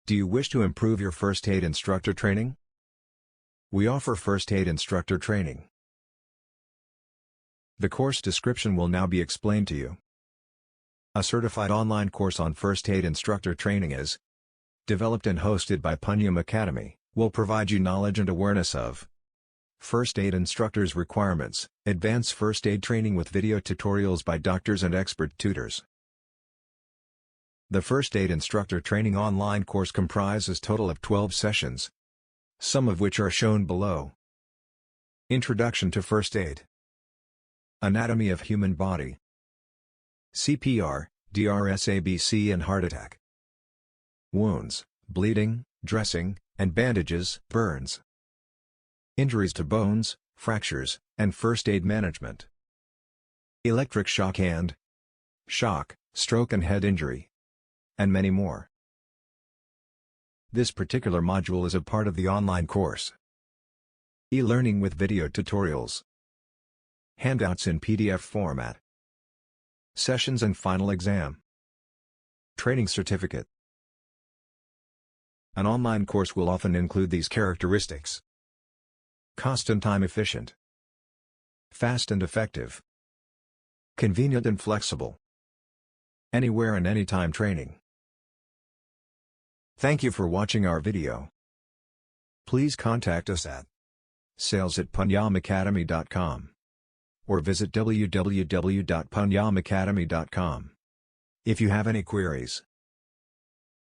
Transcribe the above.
Do you wish to improve your first aid instructor training? We offer first aid instructor training. The course description will now be explained to you. A certified online course on first aid instructor training is developed and hosted by Punyam Academy, will provide you knowledge and awareness of first aid instructors' requirements, advanced first aid training with video tutorials by doctors and expert tutors. The First Aid Instructor Training online course comprises total of 12 sessions, some of which are shown below. Introduction to First Aid, Anatomy of Human Body, CPR, DRS ABC and Heart Attack, Wounds, Bleeding, Dressing, and Bandages, Burns, Injuries to Bones, Fractures, and First Aid Management, Electric Shock and Shock, Stroke and Head Injury, and many more. This particular module is a part of the online course. E-learning with video tutorials, handouts in PDF format, sessions and final exam, training certificate. An online course will often include these characteristics: cost and time efficient, fast and effective, convenient and flexible, anywhere and anytime training. Thank you for watching our video. Please contact us at sales@punyamacademy.com or visit www.punyamacademy.com if you have any queries.